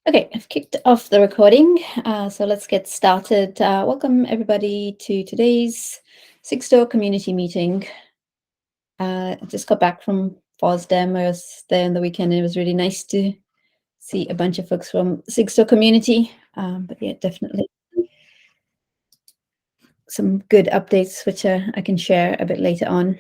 Okay, I've kicked off the recording, so let's get started. Welcome everybody to today's Sigstore community meeting. I just got back from FOSDEM. I was there on the weekend. It was really nice to see a bunch of folks from Sigstore community, but yeah, definitely some good updates, which I can share a bit later on.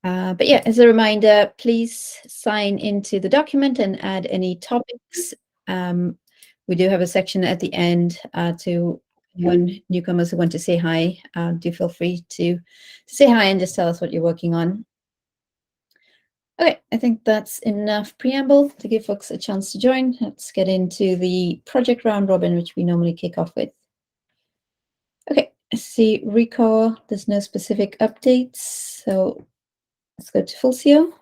But yeah, as a reminder, please sign into the document and add any topics. We do have a section at the end to when newcomers who want to say hi. Do feel free to say hi and just tell us what you're working on. Okay, I think that's enough preamble to give folks a chance to join. Let's get into the project round robin, which we normally kick off with. Okay, I see recall. There's no specific updates, so let's go to Fulcio.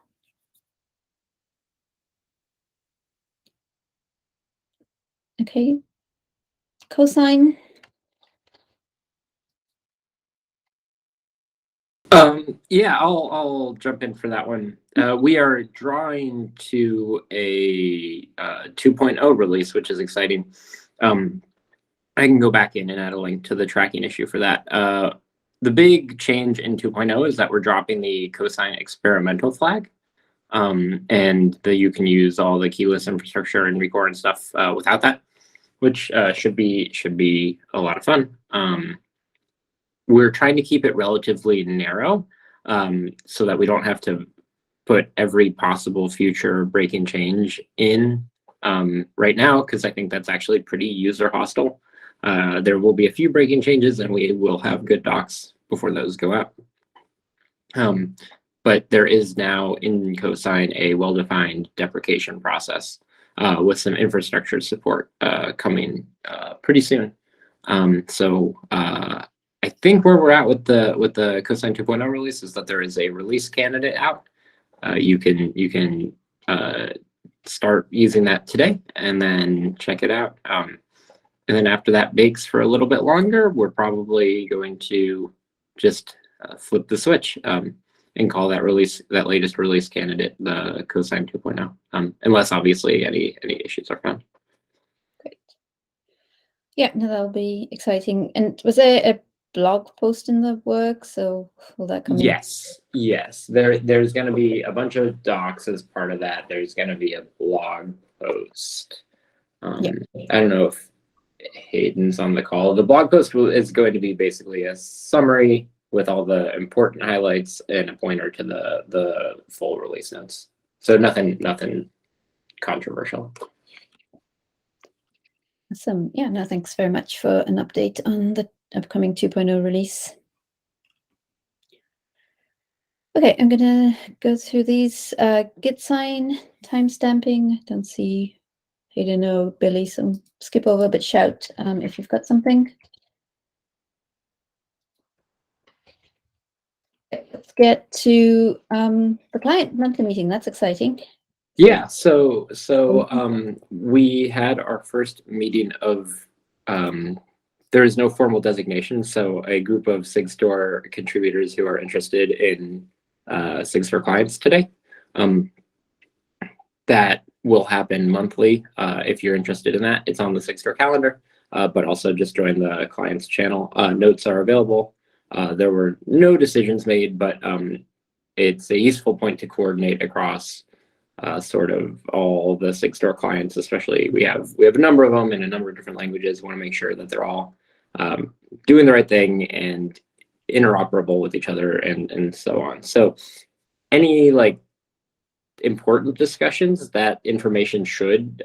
Okay, cosine. Yeah, I'll jump in for that one. We are drawing to a 2.0 release, which is exciting. I can go back in and add a link to the tracking issue for that. The big change in 2.0 is that we're dropping the cosine experimental flag, and that you can use all the keyless infrastructure and record and stuff without that, which should be a lot of fun. We're trying to keep it relatively narrow, so that we don't have to put every possible future breaking change in right now, because I think that's actually pretty user hostile. There will be a few breaking changes, and we will have good docs before those go out. But there is now in cosine a well-defined deprecation process with some infrastructure support coming pretty soon. I think where we're at with the cosine 2.0 release is that there is a release candidate out. You can start using that today and then check it out. And then after that bakes for a little bit longer, we're probably going to just flip the switch and call that latest release candidate the cosine 2.0, unless obviously any issues are found. Great. Yeah, no, that'll be exciting. And was there a blog post in the works? So will that come in? Yes. There's going to be a bunch of docs as part of that. There's going to be a blog post. Yeah. I don't know if Hayden's on the call. The blog post is going to be basically a summary with all the important highlights and a pointer to the full release notes. So nothing controversial. Awesome. Yeah, no, thanks very much for an update on the upcoming 2.0 release. Okay, I'm gonna go through these. Git sign, timestamping. Don't see Hayden or Billy, so skip over, but shout if you've got something. Okay, let's get to the client monthly meeting. That's exciting. Yeah, so we had our first meeting of there is no formal designation, so a group of Sigstore contributors who are interested in Sigstore clients today. That will happen monthly. If you're interested in that, it's on the Sigstore calendar, but also just join the clients channel. Notes are available. There were no decisions made, but it's a useful point to coordinate across sort of all the Sigstore clients. Especially we have a number of them in a number of different languages. We want to make sure that they're all doing the right thing and interoperable with each other and so on. So any important discussions, that information should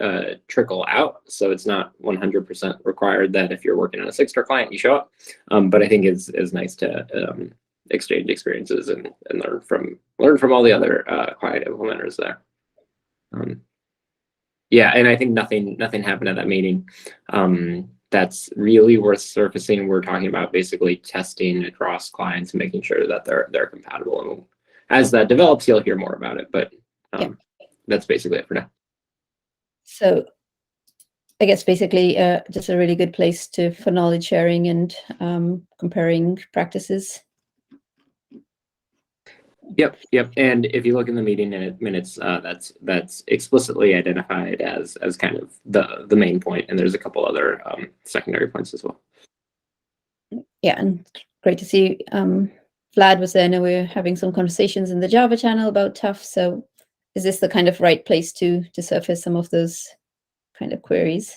trickle out. So it's not 100% required that if you're working on a Sigstore client, you show up. But I think it's nice to exchange experiences and learn from all the other client implementers there. Yeah, and I think nothing happened at that meeting. That's really worth surfacing. We're talking about basically testing across clients and making sure that they're compatible. And as that develops, you'll hear more about it. But that's basically it for now. So I guess basically just a really good place for knowledge sharing and comparing practices. Yep. And if you look in the meeting minutes, that's explicitly identified as kind of the main point, and there's a couple other secondary points as well. Yeah, and great to see Vlad was there. I know we were having some conversations in the Java channel about TUF. So is this the kind of right place to surface some of those kind of queries?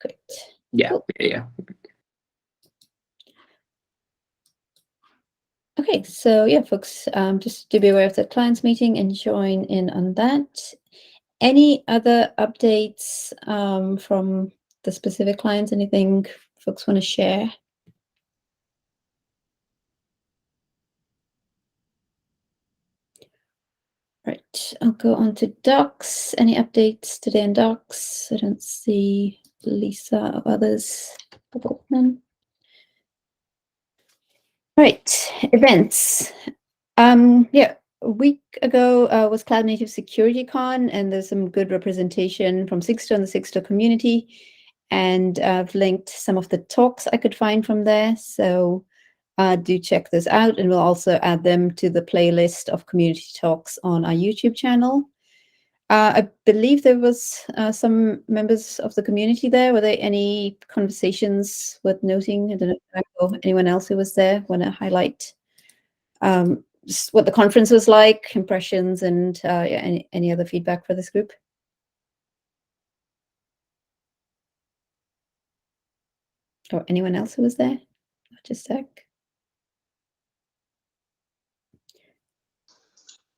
Great. Yeah, cool. yeah. Okay, so yeah, folks, just to be aware of the clients meeting and join in on that. Any other updates from the specific clients? Anything folks want to share? Right, I'll go on to docs. Any updates today in docs? I don't see Lisa or others. Right, events. Yeah, a week ago was Cloud Native Security Con, and there's some good representation from Sigstore and the Sigstore community. And I've linked some of the talks I could find from there. So do check this out, and we'll also add them to the playlist of community talks on our YouTube channel. I believe there was some members of the community there. Were there any conversations worth noting? I don't know if anyone else who was there want to highlight just what the conference was like, impressions, and yeah, any other feedback for this group? Or anyone else who was there? Just a sec.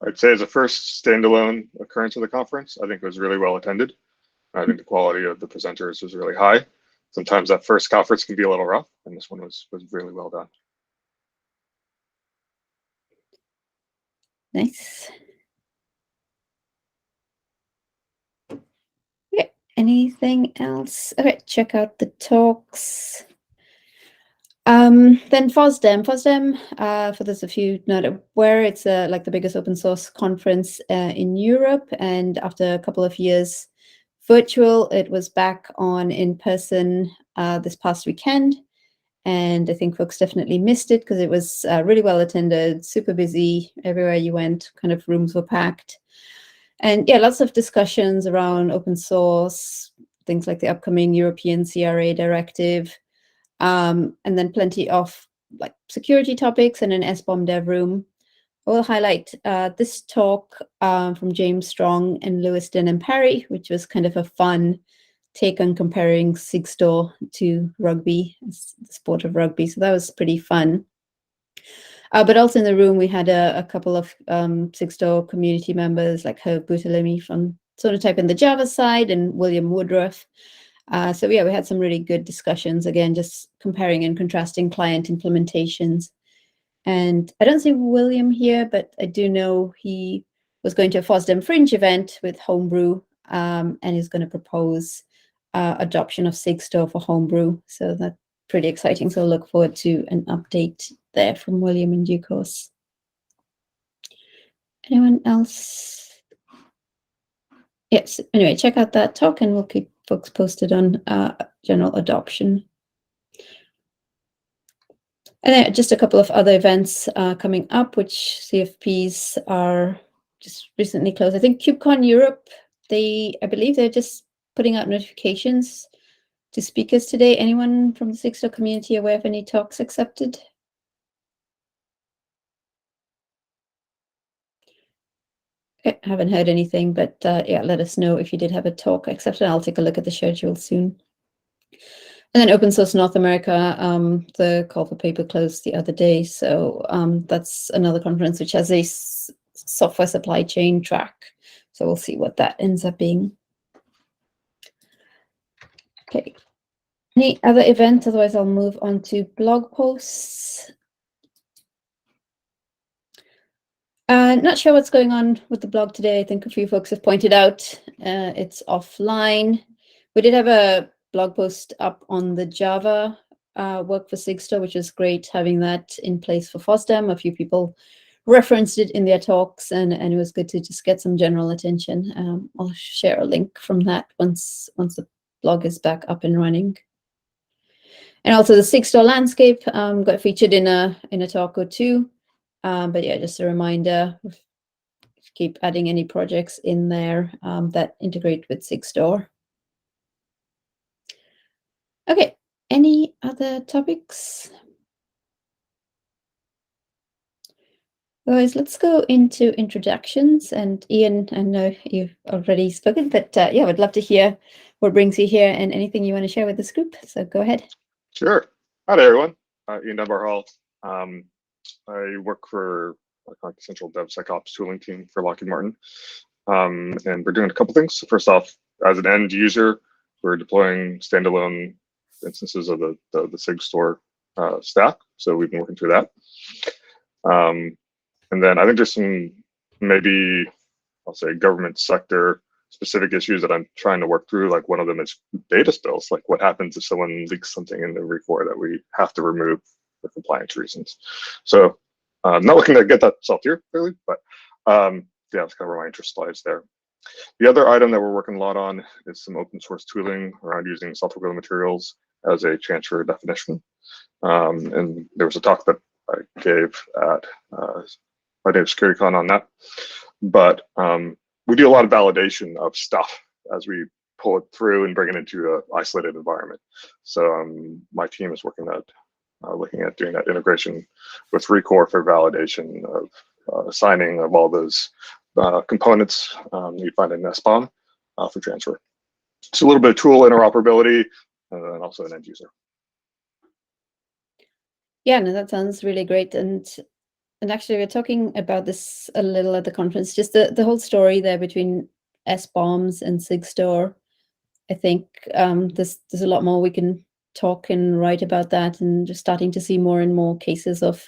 I'd say as a first standalone occurrence of the conference, I think it was really well attended. I think the quality of the presenters was really high. Sometimes that first conference can be a little rough, and this one was really well done. Nice. Yeah, anything else? Okay, check out the talks. Then FOSDEM, for those of you not aware, it's like the biggest open source conference in Europe. And after a couple of years virtual, it was back on in person this past weekend. And I think folks definitely missed it because it was really well attended, super busy. Everywhere you went, kind of rooms were packed. And yeah, lots of discussions around open source, things like the upcoming European CRA directive. And then plenty of like security topics and an SBOM dev room. I will highlight this talk from James Strong and Lewis Denham Parry, which was kind of a fun take on comparing Sigstore to rugby, the sport of rugby. So that was pretty fun. But also in the room, we had a couple of Sigstore community members like Herb Butalemi from Sonotype in the Java side and William Woodruff. So yeah, we had some really good discussions, again, just comparing and contrasting client implementations. And I don't see William here, but I do know he was going to a FOSDEM Fringe event with Homebrew, and he's going to propose adoption of Sigstore for Homebrew. So that's pretty exciting. So I look forward to an update there from William in due course. Anyone else? Yes, anyway, check out that talk and we'll keep folks posted on general adoption. And then just a couple of other events coming up, which CFPs are just recently closed. I think KubeCon Europe, I believe they're just putting out notifications to speakers today. Anyone from the Sigstore community aware of any talks accepted? I haven't heard anything, but yeah, let us know if you did have a talk accepted. I'll take a look at the schedule soon. And then Open Source North America, the call for paper closed the other day. So that's another conference which has a software supply chain track. So we'll see what that ends up being. Okay. Any other events? Otherwise, I'll move on to blog posts. Not sure what's going on with the blog today. I think a few folks have pointed out it's offline. We did have a blog post up on the Java work for Sigstore, which is great having that in place for FOSDEM. A few people referenced it in their talks, and it was good to just get some general attention. I'll share a link from that once the blog is back up and running. And also the Sigstore landscape got featured in a talk or two. But yeah, just a reminder, keep adding any projects in there that integrate with Sigstore. Okay, any other topics? Otherwise, let's go into introductions. And Ian, I know you've already spoken, but yeah, I would love to hear what brings you here and anything you want to share with this group. So go ahead. Sure. Hi there, everyone. Ian Dunbar Hall. I work for the Central DevSecOps tooling team for Lockheed Martin. And we're doing a couple things. So first off, as an end user, we're deploying standalone instances of the Sigstore stack. So we've been working through that. And then I think there's some maybe, I'll say, government sector specific issues that I'm trying to work through. Like one of them is data spills. Like what happens if someone leaks something in the recore that we have to remove for compliance reasons. So I'm not looking to get that solved here, really, but yeah, that's kind of where my interest lies there. The other item that we're working a lot on is some open source tooling around using software bill of materials as a transfer definition. And there was a talk that I gave at my day of SecurityCon on that. But we do a lot of validation of stuff as we pull it through and bring it into an isolated environment. So my team is working at looking at doing that integration with Recore for validation of signing of all those components you find in SBOM for transfer. It's a little bit of tool interoperability and also an end user. Yeah, no, that sounds really great. And actually, we're talking about this a little at the conference, just the whole story there between SBOMs and Sigstore. I think there's a lot more we can talk and write about that, and just starting to see more and more cases of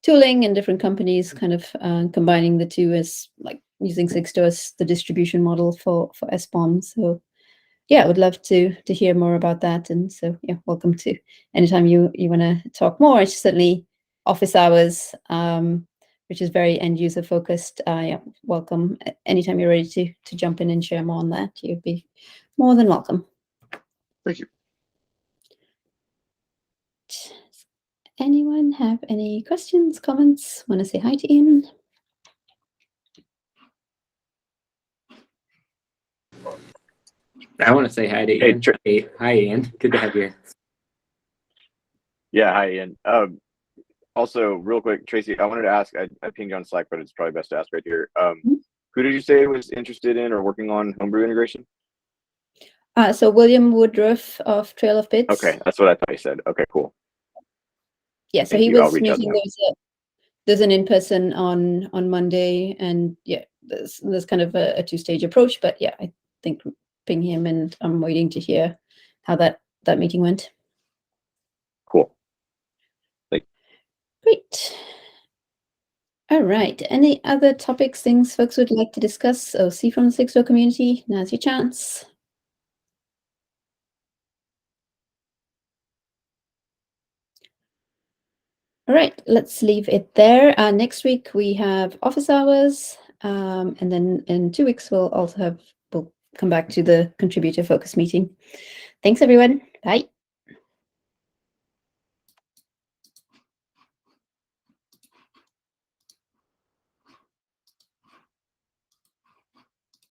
tooling and different companies kind of combining the two as like using Sigstore as the distribution model for SBOM. So yeah, I would love to hear more about that. And so yeah, welcome to anytime you want to talk more. It's certainly office hours, which is very end user focused. Yeah, welcome anytime you're ready to jump in and share more on that. You'd be more than welcome. Thank you. Does anyone have any questions, comments? Want to say hi to Ian? I want to say hi to Ian. Hey, hi, Ian. Good to have you. Yeah, hi, Ian. Also, real quick, Tracy, I wanted to ask, I pinged you on Slack, but it's probably best to ask right here. Who did you say was interested in or working on Homebrew integration? So William Woodruff of Trail of Bits. Okay, that's what I thought you said. Okay, cool. Yeah, so Thank he you. I'll was reach out to meeting, him. there's an in-person on Monday, and yeah, there's kind of a two-stage approach, but yeah, I think ping him, and I'm waiting to hear how that meeting went. Cool. Great. All right. Any other topics, things folks would like to discuss or see from the Sigstore community? Now's your chance. All right, let's leave it there. Next week we have office hours, and then in 2 weeks we'll come back to the contributor focus meeting. Thanks, everyone. Bye.